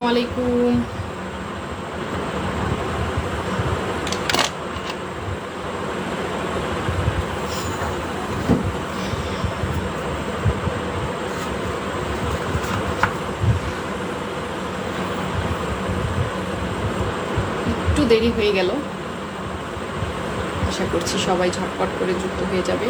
আলাইকুম। একটু দেরি হয়ে গেল, আশা করছি সবাই ঝটপট করে যুক্ত হয়ে যাবে।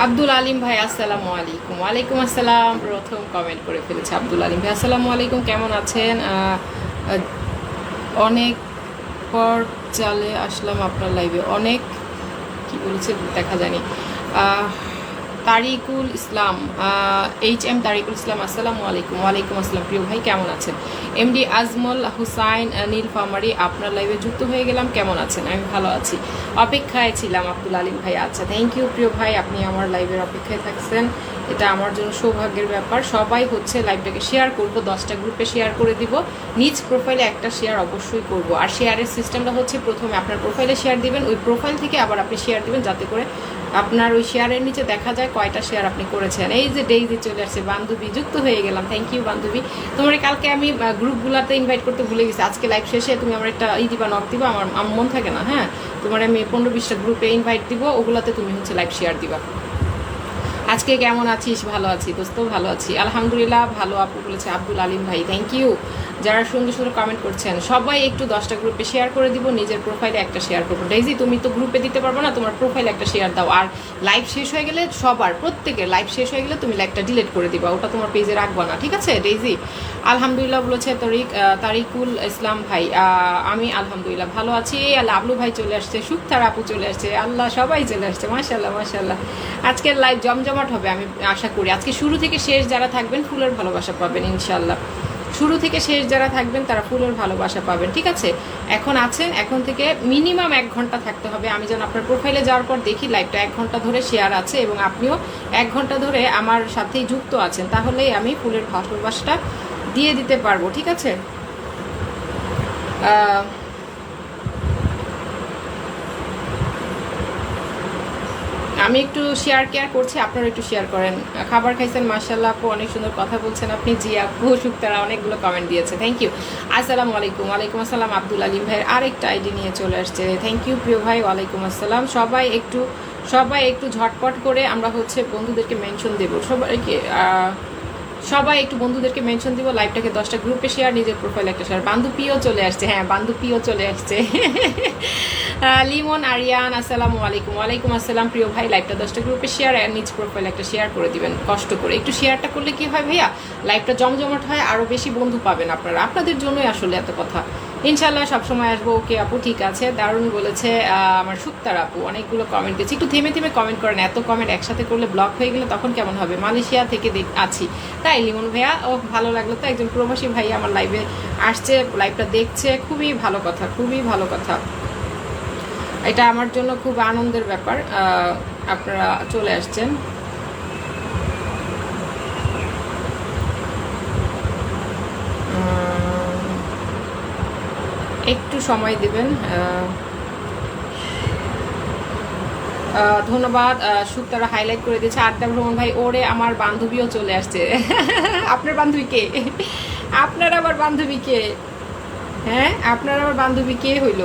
আব্দুল আলিম ভাই আসসালামু আলাইকুম। ওয়ালাইকুম আসসালাম। প্রথম কমেন্ট করে ফেলেছে আব্দুল আলিম ভাই। আসসালামু আলাইকুম, কেমন আছেন? অনেক পর চালে আসলাম আপনার লাইভে। অনেক কি বলেছে দেখা যায়নি। তারিকুল ইসলাম, HM তারিকুল ইসলাম, আসসালামু আলাইকুম। ওয়ালাইকুম আসসালাম। প্রিয় ভাই কেমন আছেন? MD আজমল হুসাইন নীলফামারি, আপনার লাইভে যুক্ত হয়ে গেলাম। কেমন আছেন? আমি ভালো আছি, অপেক্ষায় ছিলাম আব্দুল আলিম ভাই। আচ্ছা, থ্যাংক ইউ প্রিয় ভাই, আপনি আমার লাইভের অপেক্ষায় থাকছেন, এটা আমার জন্য সৌভাগ্যের ব্যাপার। সবাই হচ্ছে লাইভটাকে শেয়ার করব, 10টা গ্রুপে শেয়ার করে দিব। নিজ প্রোফাইলে একটা শেয়ার অবশ্যই করব। আর শেয়ারের সিস্টেমটা হচ্ছে প্রথমে আপনার প্রোফাইলে শেয়ার দিবেন, ওই প্রোফাইল থেকে আবার আপনি শেয়ার দিবেন, যাতে করে আপনার ওই শেয়ারের নিচে দেখা যায় কয়টা শেয়ার আপনি করেছেন। এই যে ডেইজি চলে আসছে, বান্ধবী যুক্ত হয়ে গেলাম। থ্যাংক ইউ বান্ধবী। তোমার কালকে আমি গ্রুপগুলোতে ইনভাইট করতে ভুলে গেছি, আজকে লাইভ শেষে তুমি আমার একটা দিবা, নক দিবা, আমার মন থাকে না। হ্যাঁ, তোমার আমি 15-20টা গ্রুপে ইনভাইট দিব, ওগুলাতে তুমি হচ্ছে লাইভ শেয়ার দিবা। আজকে কেমন আছিস? ভালো আছি দোস্ত, ভালো আছি আলহামদুলিল্লাহ। ভালো আপু বলেছে আব্দুল আলিম ভাই, থ্যাংক ইউ। যারা সুন্দর সুন্দর কমেন্ট করছেন সবাই একটু 10টা গ্রুপে শেয়ার করে দিব, নিজের প্রোফাইলে একটা শেয়ার করবো। ডেইজি তুমি তো গ্রুপে দিতে পারবো না, তোমার প্রোফাইলে একটা শেয়ার দাও। আর লাইভ শেষ হয়ে গেলে সবার প্রত্যেকের লাইভ শেষ হয়ে গেলে তুমি লাইভটা ডিলিট করে দিবা, ওটা তোমার পেজে রাখবা না, ঠিক আছে ডেইজি? আলহামদুলিল্লাহ বলেছে তারিকুল ইসলাম ভাই। আমি আলহামদুলিল্লাহ ভালো আছি। লাবলু ভাই চলে আসছে, সুক্তার আপু চলে আসছে, আল্লাহ সবাই চলে আসছে, মাশাল্লাহ মাশাল্লাহ। আজকের লাইভ জমজমাট হবে আমি আশা করি। আজকে শুরু থেকে শেষ যারা থাকবেন ফুলের ভালোবাসা পাবেন ইনশাল্লাহ। শুরু থেকে শেষ যারা থাকবেন তারা ফুলের ভালোবাসা পাবেন, ঠিক আছে? এখন আছেন, এখন থেকে মিনিমাম 1 ঘন্টা থাকতে হবে। আমি যেন আপনার প্রোফাইলে যাওয়ার পর দেখি লাইভটা 1 ঘন্টা ধরে শেয়ার আছে এবং আপনিও 1 ঘন্টা ধরে আমার সাথেই যুক্ত আছেন, তাহলেই আমি ফুলের ভালোবাসাটা দিয়ে দিতে পারবো, ঠিক আছে? আমি একটু শেয়ার কেয়ার করছি, আপনারা একটু শেয়ার করেন। খাবার খাইছেন? মাশাআল্লাহ আপু, অনেক সুন্দর কথা বলছেন আপনি। জি আপু, শুক্তারা অনেকগুলো কমেন্ট দিয়েছে, থ্যাংক ইউ। আসসালামু আলাইকুম। ওয়ালাইকুম আসসালাম। আব্দুল আলিম ভাইয়ের আরেকটা আইডি নিয়ে চলে আসছে, থ্যাংক ইউ প্রিয় ভাই। ওয়ালাইকুম আসসালাম। সবাই একটু ঝটপট করে আমরা হচ্ছে বন্ধুদেরকে মেনশন দেব, সবাই একটু বন্ধুদেরকে মেনশন দিব, লাইভটাকে 10টা গ্রুপে শেয়ার, নিজের প্রোফাইলে একটা শেয়ার। বান্ধবীও চলে আসছে, হ্যাঁ বান্ধবীও চলে আসছে। লিমন আরিয়ান, আসসালামু আলাইকুম। ওয়ালাইকুম আসসালাম প্রিয় ভাই, লাইভটা 10টা গ্রুপে শেয়ার আর নিজ প্রোফাইলে একটা শেয়ার করে দিবেন কষ্ট করে। একটু শেয়ারটা করলে কি হয় ভাইয়া, লাইভটা জমজমাট হয়, আরও বেশি বন্ধু পাবেন আপনারা, আপনাদের জন্যই আসলে এত কথা। ইনশাল্লাহ সবসময় আসবো। ওকে আপু, ঠিক আছে, দারুণ বলেছে আমার সুক্তার আপু। অনেকগুলো কমেন্ট দিয়েছে, একটু থেমে থেমে কমেন্ট করেন, এত কমেন্ট একসাথে করলে ব্লক হয়ে গেলে তখন কেমন হবে? মালয়েশিয়া থেকে আছি, তাই লিমন ভাইয়া, ও ভালো লাগলো তো, একজন প্রবাসী ভাই আমার লাইভে আসছে, লাইভটা দেখছে, খুবই ভালো কথা, খুবই ভালো কথা। এটা আমার জন্য খুব আনন্দের ব্যাপার, আপনারা চলে আসছেন। একটু সময় দিবেন। ধন্যবাদ। সুক্তারা হাইলাইট করে দিয়েছে। আড্ডা ভ্রমণ ভাই, ওরে আমার বান্ধবীও চলে আসছে। আপনার বান্ধবী কে? আপনার আবার বান্ধবী কে? হ্যাঁ, আপনার আবার বান্ধবী কে হইল?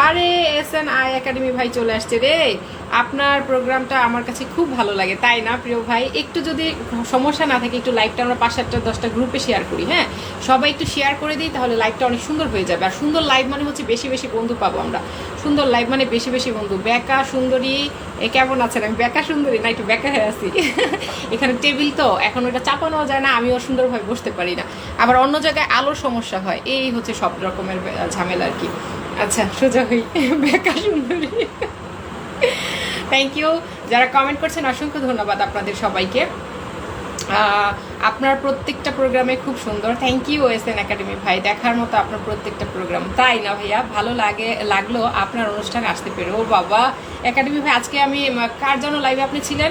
আরে SNI একাডেমি ভাই চলে আসছে রে। আপনার প্রোগ্রামটা আমার কাছে খুব ভালো লাগে, তাই না প্রিয় ভাই? একটু যদি সমস্যা না থাকে, একটু লাইভটা আমরা 5-7টা 10টা গ্রুপে শেয়ার করি, হ্যাঁ সবাই একটু শেয়ার করে দিই, তাহলে লাইভটা অনেক সুন্দর হয়ে যাবে। আর সুন্দর লাইভ মানে হচ্ছে বেশি বেশি বন্ধু পাবো আমরা। সুন্দর লাইভ মানে বেশি বেশি বন্ধু। বেকা সুন্দরী কেমন আছেন? আমি বেকা সুন্দরী না, একটু বেকা হয়ে আছি। এখানে টেবিল তো এখন ওটা চাপানো যায় না, আমিও সুন্দরভাবে বসতে পারি না, আবার অন্য জায়গায় আলোর সমস্যা হয়, এই হচ্ছে সব রকমের ঝামেলা আর কি। আচ্ছা, সোজা হই, বেকা সুন্দরী। থ্যাংক ইউ, যারা কমেন্ট করছেন অসংখ্য ধন্যবাদ আপনাদের সবাইকে। আপনার প্রত্যেকটা প্রোগ্রামে খুব সুন্দর। থ্যাংক ইউ এসএন একাডেমি ভাই, দেখার মতো আপনার প্রত্যেকটা প্রোগ্রাম। তাই না ভাইয়া, ভালো লাগলো আপনার অনুষ্ঠান আসতে পেরে। ও বাবা একাডেমি ভাই, আজকে আমি কার জন্য লাইভে আপনি ছিলেন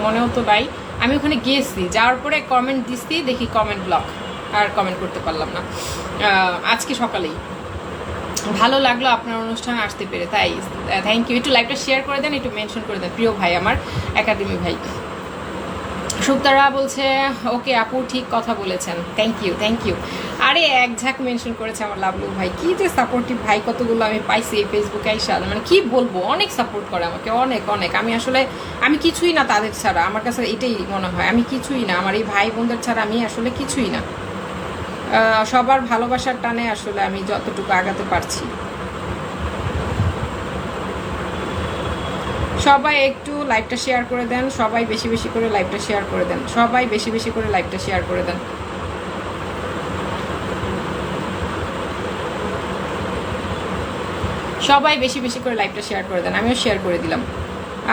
মনেও তো নাই। আমি ওখানে গিয়েছি, যাওয়ার পরে কমেন্ট দিচ্ছি, দেখি কমেন্ট ব্লক, আর কমেন্ট করতে পারলাম না। আজকে সকালেই ভালো লাগলো আপনার অনুষ্ঠান আসতে পেরে, তাই থ্যাংক ইউ। একটু লাইভটা শেয়ার করে দেন, একটু মেনশন করে দেন প্রিয় ভাই আমার একাডেমি ভাই। সুপ্তারা বলছে ওকে আপু ঠিক কথা বলেছেন, থ্যাংক ইউ থ্যাংক ইউ। আরে এক ঝাঁক মেনশন করেছে আমার লাভলু ভাই, কি যে সাপোর্টিভ ভাই, কতগুলো আমি পাইছি এই ফেসবুকে আইসা, মানে কি বলবো, অনেক সাপোর্ট করে আমাকে, অনেক অনেক। আমি আসলে আমি কিছুই না তাদের ছাড়া, আমার কাছে এটাই মনে হয় আমি কিছুই না, আমার এই ভাই বোনদের ছাড়া আমি আসলে কিছুই না। সবার ভালোবাসার টানে আসলে আমি যতটুকু আগাতে পারছি। সবাই একটু লাইভটা শেয়ার করে দেন, সবাই বেশি বেশি করে লাইভটা শেয়ার করে দেন, সবাই বেশি বেশি করে লাইভটা শেয়ার করে দেন। সবাই বেশি বেশি করে লাইভটা শেয়ার করে দেন, আমিও শেয়ার করে দিলাম।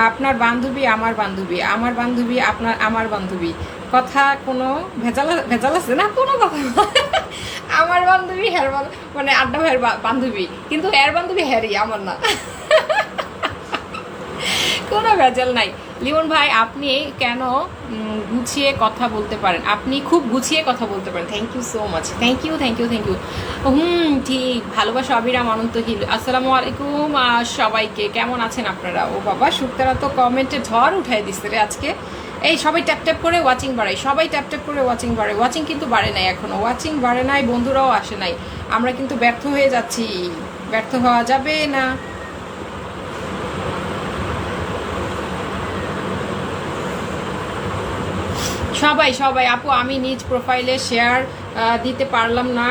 আপনার বান্ধবী আমার বান্ধবী, আমার বান্ধবী আপনার আমার বান্ধবী, কথা কোনো ভেজাল আছে না, কোনো কথা না। আমার বান্ধবী হ্যার মানে আড্ডা ভাইয়ের বান্ধবী, কিন্তু এর বান্ধবী হ্যারি, আমার না। কোনো ভেজাল নাই। লিমন ভাই আপনি কেন গুছিয়ে কথা বলতে পারেন, আপনি খুব গুছিয়ে কথা বলতে পারেন, thank you so much, thank you thank you thank you. ঠিক, ভালোবাসা অবিরাম অনন্ত হিল। আসসালামু আলাইকুম সবাইকে, কেমন আছেন আপনারা? ও বাবা শুক্তারা তো কমেন্টে ঝড় উঠাই দিচ্ছে রে আজকে। এই সবাই ট্যাপ ট্যাপ করে ওয়াচিং বাড়াই, সবাই ট্যাপ ট্যাপ করে ওয়াচিং বাড়াই। ওয়াচিং কিন্তু বাড়ে নাই এখনো, ওয়াচিং বাড়ে নাই, বন্ধুরাও আসে নাই, আমরা কিন্তু ব্যর্থ হয়ে যাচ্ছি, ব্যর্থ হওয়া যাবে না। সবাই সবাই আপু, আমি নিজ প্রোফাইলে শেয়ার দিতে পারলাম না,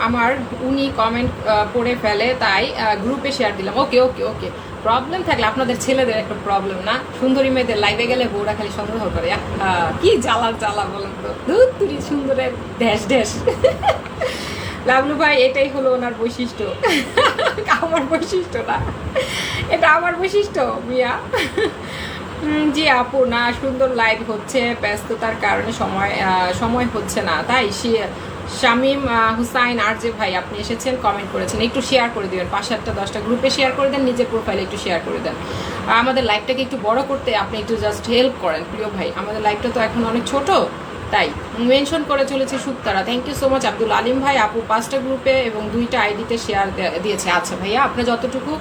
আমার উনি কমেন্ট করে ফেলে, তাই গ্রুপে শেয়ার দিলাম। ওকে ওকে ওকে, প্রবলেম থাকলে আপনাদের ছেলেদের একটা প্রবলেম না, সুন্দরী মেয়েদের লাইভে গেলে বউরা খালি সন্দেহ করে, কি জ্বালার জ্বালা বলেন তো, তুই সুন্দরের ড্যাশ ড্যাশ। লাভলু ভাই এটাই হলো ওনার বৈশিষ্ট্য, আমার বৈশিষ্ট্য না, এটা আমার বৈশিষ্ট্য মিয়া। জি আপু, না সুন্দর লাইভ হচ্ছে, ব্যস্ততার কারণে সময় হচ্ছে না, তাই শামীম হুসাইন আর যে ভাই আপনি এসেছেন, কমেন্ট করেছেন, একটু শেয়ার করে দিবেন, 5-7টা 10টা গ্রুপে শেয়ার করে দেন, নিজের প্রোফাইলে একটু শেয়ার করে দেন। আমাদের লাইভটাকে একটু বড় করতে আপনি একটু জাস্ট হেল্প করেন প্রিয় ভাই, আমাদের লাইভটা তো এখন অনেক ছোট, তাই মেনশন করে চলেছে সুপ্তারা, thank you so much. Abdul Alim ভাই আপু 5টা গ্রুপে এবং 2টা আইডিতে শেয়ার দিয়েছে। আচ্ছা ভাইয়া, আপনি যতটুকু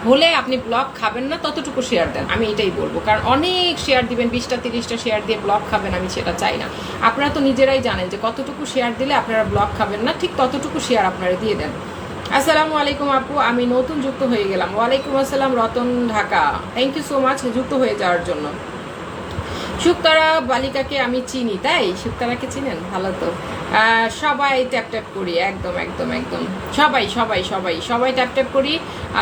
হলে আপনি ব্লগ খাবেন না ততটুকু শেয়ার দেন, আমি এটাই বলবো, কারণ অনেক শেয়ার দিবেন, 20টা 30টা শেয়ার দিয়ে ব্লগ খাবেন, আমি সেটা চাই না। আপনারা তো নিজেরাই জানেন যে কতটুকু শেয়ার দিলে আপনারা ব্লগ খাবেন না, ঠিক ততটুকু শেয়ার আপনারা দিয়ে দেন। আসসালামু আলাইকুম আপু, আমি নতুন যুক্ত হয়ে গেলাম। ওয়ালাইকুম আসসালাম Ratan Dhaka, thank you so much যুক্ত হয়ে যাওয়ার জন্য। শুক্তারা বালিকাকে আমি চিনি, তাই শুক্তারাকে চিনেন, ভালো তো। সবাই ট্যাপ ট্যাপ করি, একদম একদম একদম, সবাই সবাই সবাই সবাই ট্যাপ ট্যাপ করি,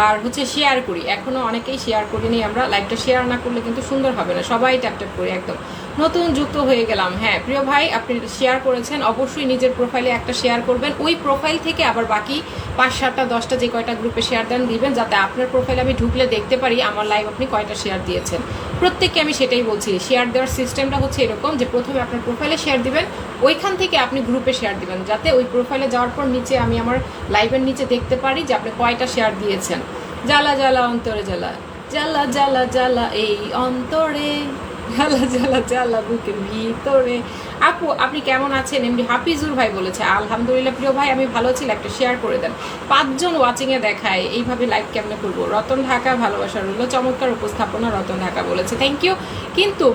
আর হচ্ছে শেয়ার করি, এখনো অনেকেই শেয়ার করিনি আমরা, লাইভটা শেয়ার না করলে কিন্তু সুন্দর হবে না, সবাই ট্যাপ ট্যাপ করি একদম। নতুন যুক্ত হয়ে গেলাম, হ্যাঁ প্রিয় ভাই আপনি শেয়ার করেছেন, অবশ্যই নিজের প্রোফাইলে একটা শেয়ার করবেন, ওই প্রোফাইল থেকে আবার বাকি 5-7টা 10টা যে কয়টা গ্রুপে শেয়ার দেন দিবেন, যাতে আপনার প্রোফাইলে আমি ঢুকলে দেখতে পারি আমার লাইভ আপনি কয়টা শেয়ার দিয়েছেন। প্রত্যেককে আমি সেটাই বলছি, শেয়ার দেওয়ার সিস্টেমটা হচ্ছে এরকম যে প্রথমে আপনার প্রোফাইলে শেয়ার দিবেন, ওইখান থেকে আপনি গ্রুপে শেয়ার দিবেন, যাতে ওই প্রোফাইলে যাওয়ার পর নিচে আমি আমার লাইভের নিচে দেখতে পারি যে আপনি কয়টা শেয়ার দিয়েছেন। জ্বালা জ্বালা অন্তরে জ্বালা, জ্বালা জ্বালা জ্বালা এই অন্তরে, জ্বালা জ্বালা জ্বালা বুকের ভিতরে। আপু আপনি কেমন আছেন? এমডি হাফিজুর ভাই বলেছে আলহামদুলিল্লাহ প্রিয় ভাই, আমি ভালো ছিল, একটা শেয়ার করে দেন। 5 জন ওয়াচিংয়ে দেখায়, এইভাবে লাইভ কেমনে করবো? রতন ঢাকা, ভালোবাসা রইল, চমৎকার উপস্থাপনা, রতন ঢাকা বলেছে, থ্যাংক ইউ। কিন্তু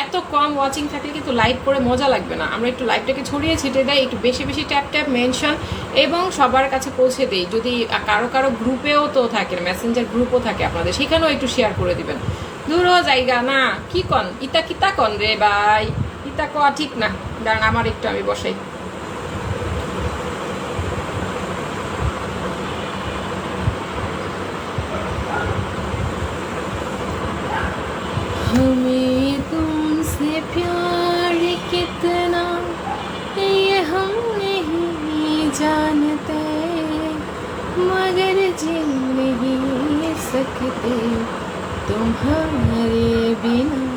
এত কম ওয়াচিং থাকলে কিন্তু লাইভ করে মজা লাগবে না, আমরা একটু লাইভটাকে ছড়িয়ে ছিটিয়ে দেয়, একটু বেশি বেশি ট্যাপ ট্যাপ মেনশন এবং সবার কাছে পৌঁছে দেই। যদি কারো কারো গ্রুপেও তো থাকে, মেসেঞ্জার গ্রুপও থাকে আপনাদের, সেখানেও একটু শেয়ার করে দিবেন। দূর জায়গা না, কি কন ইতা কিতা কন রে ভাই, ইতা কয়া ঠিক না, দাঁড়ান আমার একটু আমি বসাই। हमें तुमसे प्यार कितना ये हम नहीं जानते, मगर जी नहीं सकते तुम्हारे बिना।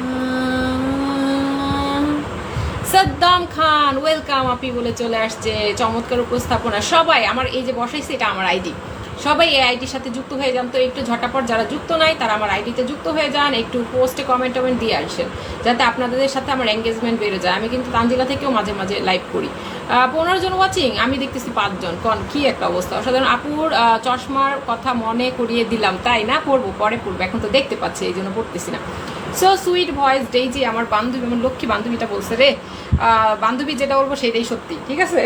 সাদ্দাম খান ওয়েলকাম আপি বলে চলে আসছে, চমৎকার উপস্থাপনা। সবাই আমার এই যে বসাইছে এটা আমার আইডি, সবাই এই আইডির সাথে যুক্ত হয়ে যান। তো একটু ঝটাপট যারা যুক্ত নাই তারা আমার আইডিতে যুক্ত হয়ে যান, একটু পোস্টে কমেন্ট টমেন্ট দিয়ে আসেন যাতে আপনাদের সাথে আমার এঙ্গেজমেন্ট বেড়ে যায়। আমি কিন্তু তানজিলা থেকেও মাঝে মাঝে লাইভ করি। 15 জন ওয়াচিং, আমি দেখতেছি 5 জন। কি একটা অবস্থা অসাধারণ। আপুর চশমার কথা মনে করিয়ে দিলাম, তাই না? পড়বো, পরে পড়বো, এখন তো দেখতে পাচ্ছি এই জন্য পড়তেছি না। সো সুইট ভয়েস ডেইজি, আমার বান্ধবী, আমার লক্ষ্মী বান্ধবীটা বলছে রে, বান্ধবী যেটা বলবো সেটাই সত্যি, ঠিক আছে?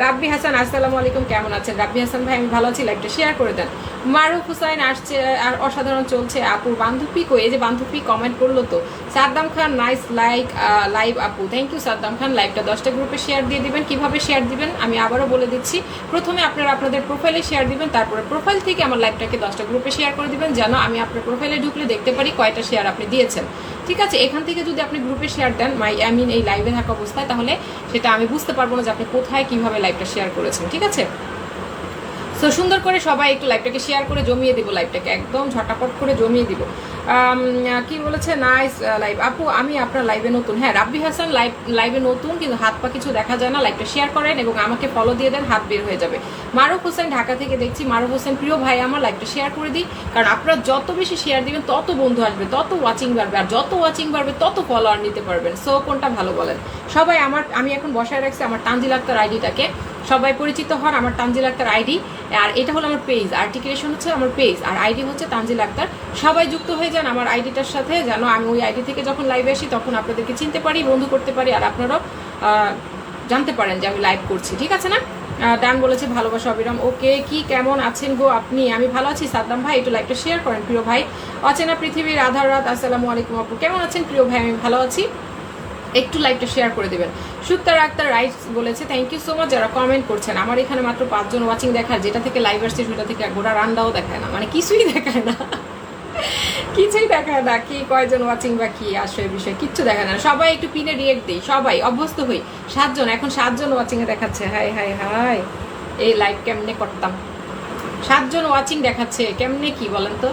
রাব্বি হাসান আসসালামু আলাইকুম, কেমন আছেন? রাব্বি হাসান ভাই আমি ভালো আছি, লাইভটা শেয়ার করে দেন। মারুফ হুসাইন আসছে, আর অসাধারণ চলছে। আপুর বান্ধবী কই? এই যে বান্ধবী কমেন্ট করলো তো। সাদ্দাম খান নাইস লাইভ আপু, থ্যাংক ইউ সাদ্দাম খান। লাইভটা 10টা গ্রুপে শেয়ার দিয়ে দিবেন। কিভাবে শেয়ার দিবেন আমি আবারও বলে দিচ্ছি। প্রথমে আপনারা আপনাদের প্রোফাইলে শেয়ার দিবেন, তারপরে প্রোফাইল থেকে আমার লাইভটাকে 10টা গ্রুপে শেয়ার করে দিবেন, যেন আমি আপনার প্রোফাইলে ঢুকলে দেখতে পারি কয়টা শেয়ার আপনি দিয়েছেন, ঠিক আছে? এখান থেকে যদি আপনি গ্রুপে শেয়ার দেন এই লাইভে থাকা অবস্থায়, তাহলে সেটা আমি বুঝতে পারবো না যে আপনি কোথায় কিভাবে লাইভটা শেয়ার করেছেন, ঠিক আছে? সো সুন্দর করে সবাই একটু লাইভটাকে শেয়ার করে জমিয়ে দিব, লাইভটাকে একদম ঝটাপট করে জমিয়ে দিব। কি বলেছে? নাইস লাইভ আপু, আমি আপনার লাইভে নতুন। হ্যাঁ রাব্বি হাসান লাইভে নতুন, কিন্তু হাত পা কিছু দেখা যায় না। লাইভটা শেয়ার করেন এবং আমাকে ফলো দিয়ে দেন, হাত বের হয়ে যাবে। মারুফ হোসেন ঢাকা থেকে দেখছি। মারুফ হোসেন প্রিয় ভাই আমার, লাইভটা শেয়ার করে দিই, কারণ আপনারা যত বেশি শেয়ার দিবেন তত বন্ধু আসবে, তত ওয়াচিং বাড়বে, আর যত ওয়াচিং বাড়বে তত ফলোয়ার নিতে পারবেন। সো কোনটা ভালো বলেন? সবাই আমি এখন বসায় রাখছি আমার তানজিল আক্তার আইডিটাকে, সবাই পরিচিত হন আমার তানজিল আক্তার আইডি। আর এটা হলো আমার পেজ, আর্টিকুলেশন হচ্ছে আমার পেজ, আর আইডি হচ্ছে তানজিল আক্তার। সবাই যুক্ত হয়ে যান আমার আইডিটার সাথে, যেন আমি ওই আইডি থেকে যখন লাইভে আসি তখন আপনাদেরকে চিনতে পারি, বন্ধু করতে পারি, আর আপনারাও জানতে পারেন যে আমি লাইভ করছি, ঠিক আছে না? ডান বলেছে ভালোবাসা অবিরাম। ওকে, কি কেমন আছেন গো আপনি? আমি ভালো আছি সাদ্দাম ভাই, একটু লাইভটা শেয়ার করেন প্রিয় ভাই। অচেনা পৃথিবীর আধার রাত, আসসালামু আলাইকুম আপু, কেমন আছেন প্রিয় ভাই? আমি ভালো আছি, একটু লাইভটা শেয়ার করে দেবেন। সুক্তার আক্তার রাইটস বলেছে থ্যাংক ইউ সো মাচ যারা কমেন্ট করছেন। আমার এখানে মাত্র 5 জন ওয়াচিং দেখায়, যেটা থেকে লাইভ আসছে সেটা থেকে গোটা রান্নাও দেখায় না, মানে কিছুই দেখায় না, কিছুই দেখায় না। কি কয়জন ওয়াচিং বা কি আসে বিষয় কিচ্ছু দেখায় না। সবাই একটু পিনে রিয়েক্ট দিই, সবাই অভ্যস্ত হই। 7 জন, এখন 7 জন ওয়াচিং এ দেখাচ্ছে। হাই হাই হাই, এই লাইভ কেমনে করতাম? 7 জন ওয়াচিং দেখাচ্ছে, কেমনে কি বলেন তো?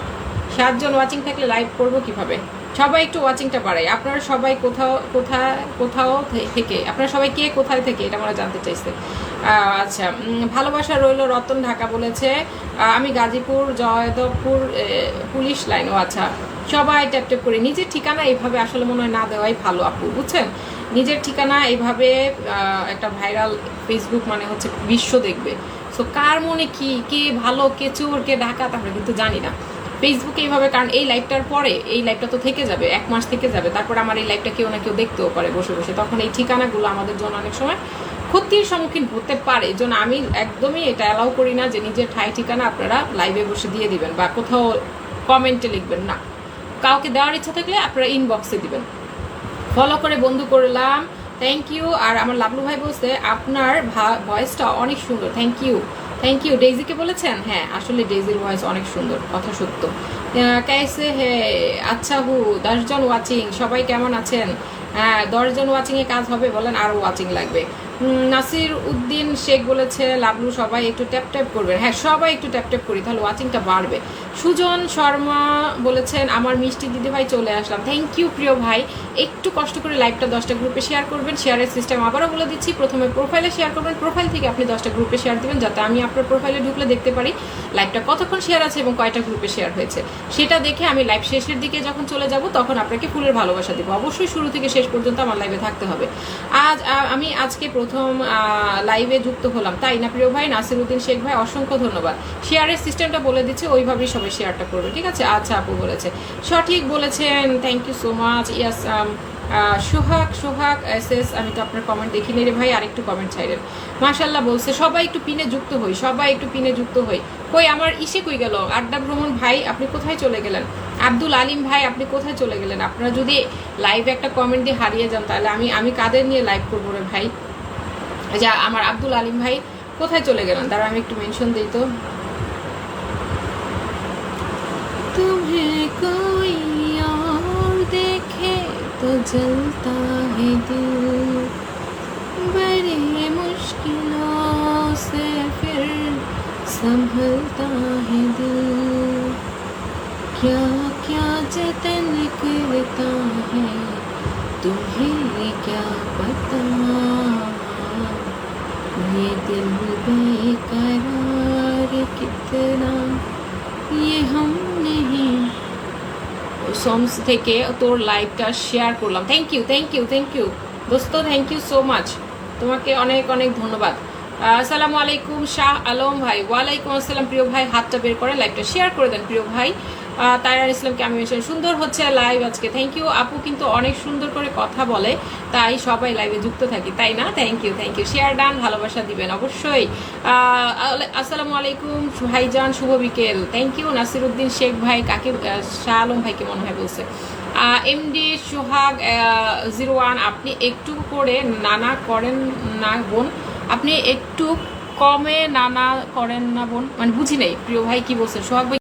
7 জন ওয়াচিং থাকলে লাইভ করবো কিভাবে? সবাই একটু ওয়াচিংটা বাড়াই। আপনারা সবাই কোথাও থেকে, আপনারা সবাই কে কোথায় থেকে এটা আমরা জানতে চাইছে। আচ্ছা, ভালোবাসা রইল রতন ঢাকা বলেছে আমি গাজীপুর জয়দেবপুর পুলিশ লাইন। ও আচ্ছা, সবাই ট্যাপ ট্যাপ করে নিজের ঠিকানা এইভাবে আসলে মনে হয় না দেওয়াই ভালো আপু, বুঝছেন? নিজের ঠিকানা এইভাবে একটা ভাইরাল, ফেসবুক মানে হচ্ছে বিশ্ব দেখবে। সো কার মনে কি, কে ভালো, কে চোর, কে ডাকাত আমরা কিন্তু জানি না ফেসবুকে এইভাবে। কারণ এই লাইভটার পরে, এই লাইভটা তো থেকে যাবে, 1 মাস থেকে যাবে, তারপর আমার এই লাইভটা কেউ না কেউ দেখতেও পারে বসে বসে, তখন এই ঠিকানাগুলো আমাদের জন্য অনেক সময় ক্ষতির সম্মুখীন হতে পারে। এই জন্য আমি একদমই এটা অ্যালাউ করি না যে নিজের ঠাই ঠিকানা আপনারা লাইভে বসে দিয়ে দিবেন বা কোথাও কমেন্টে লিখবেন না। কাউকে দেওয়ার ইচ্ছা থাকলে আপনারা ইনবক্সে দিবেন। ফলো করে বন্ধু করলাম, থ্যাংক ইউ। আর আমার লাবলু ভাই বলছে আপনার ভয়েসটা অনেক সুন্দর, থ্যাংক ইউ থ্যাংক ইউ। ডেইজিকে বলেছেন? হ্যাঁ আসলে ডেইজির ভয়েস অনেক সুন্দর, কথা সত্য। कैसे है? আচ্ছা হু 10 জন ওয়াচিং, সবাই কেমন আছেন? হ্যাঁ 10 জন ওয়াচিংয়ে কাজ হবে বলেন, আরও ওয়াচিং লাগবে। নাসির উদ্দিন শেখ বলেছে লাবলু সবাই একটু ট্যাপ ট্যাপ করবেন। হ্যাঁ সবাই একটু ট্যাপ ট্যাপ করি, তাহলে ওয়াচিংটা বাড়বে। সুজন শর্মা বলেছেন আমার মিষ্টি দিদি ভাই চলে আসলাম, থ্যাংক ইউ প্রিয় ভাই। একটু কষ্ট করে লাইভটা 10টা গ্রুপে শেয়ার করবেন। শেয়ারের সিস্টেম আবারও বলে দিচ্ছি, প্রথমে প্রোফাইলে শেয়ার করবেন, প্রোফাইল থেকে আপনি 10টা গ্রুপে শেয়ার দেবেন, যাতে আমি আপনার প্রোফাইলে ঢুকলে দেখতে পারি লাইভটা কতক্ষণ শেয়ার আছে এবং কয়টা গ্রুপে শেয়ার হয়েছে। সেটা দেখে আমি লাইভ শেষের দিকে যখন চলে যাব তখন আপনাকে ফুলের ভালোবাসা দেবো। অবশ্যই শুরু থেকে শেষ পর্যন্ত আমার লাইভে থাকতে হবে। আমি আজকে প্রথম লাইভে যুক্ত হলাম, তাই না প্রিয় ভাই? নাসির উদ্দিন শেখ ভাই অসংখ্য ধন্যবাদ। শেয়ারের সিস্টেমটা বলে দিচ্ছে, ওইভাবেই সবাই শেয়ারটা করবে, ঠিক আছে? আচ্ছা আপু বলেছে, সঠিক বলেছেন, thank you so much. Yes Sohag এস, আমি তো আপনার কমেন্ট দেখিনি রে ভাই, আরেকটু কমেন্ট চাইলেন। মাশাল্লাহ বলছে, সবাই একটু পিনে যুক্ত হই, সবাই একটু পিনে যুক্ত হই। কই আমার ইসে কই গেল? আড্ডা ভ্রমণ ভাই আপনি কোথায় চলে গেলেন? আব্দুল আলিম ভাই আপনি কোথায় চলে গেলেন? আপনারা যদি লাইভে একটা কমেন্ট দিয়ে হারিয়ে যান তাহলে আমি কাদের নিয়ে লাইভ করবো রে ভাই? যা আমার আব্দুল আলিম ভাই কোথায় চলে গেলেন? তারা আমি একটু মেনশন দিই তো। तुम्हें कोई और देखे तो जलता है दिल, बड़ी मुश्किलों से फिर संभलता है दिल, क्या क्या जतन करता है तुम्हें क्या पता ये दिल बेकरार कितना ये हम नहीं সন্স থেকে তোর লাইভটা শেয়ার করলাম। থ্যাংক ইউ দোস্ত, থ্যাংক ইউ সো মাচ, তোমাকে অনেক অনেক ধন্যবাদ। আসসালামু আলাইকুম শাহ আলম ভাই। ওয়ালাইকুম আসসালাম প্রিয় ভাই, হাতটা বের করে লাইভটা শেয়ার করে দেন প্রিয় ভাই। তাইরার ইসলামকে আমি মেনশন, সুন্দর হচ্ছে লাইভ আজকে, থ্যাংক ইউ আপু, কিন্তু অনেক সুন্দর করে কথা বলে তাই সবাই লাইভে যুক্ত থাকি, তাই না? থ্যাংক ইউ শেয়ার ডান, ভালোবাসা দিবেন অবশ্যই। আসসালামু আলাইকুম ভাইজান, শুভ বিকেল, থ্যাংক ইউ। নাসিরউদ্দিন শেখ ভাই, কাকে শাহ আলম ভাইকে মনে হয় বলছে। এমডি সোহাগ 01, আপনি একটু করে নানা করেন না বোন, আপনি একটু কমে নানা করেন না বোন, মানে বুঝি নেই প্রিয় ভাই কি বলছেন সোহাগ ভাই।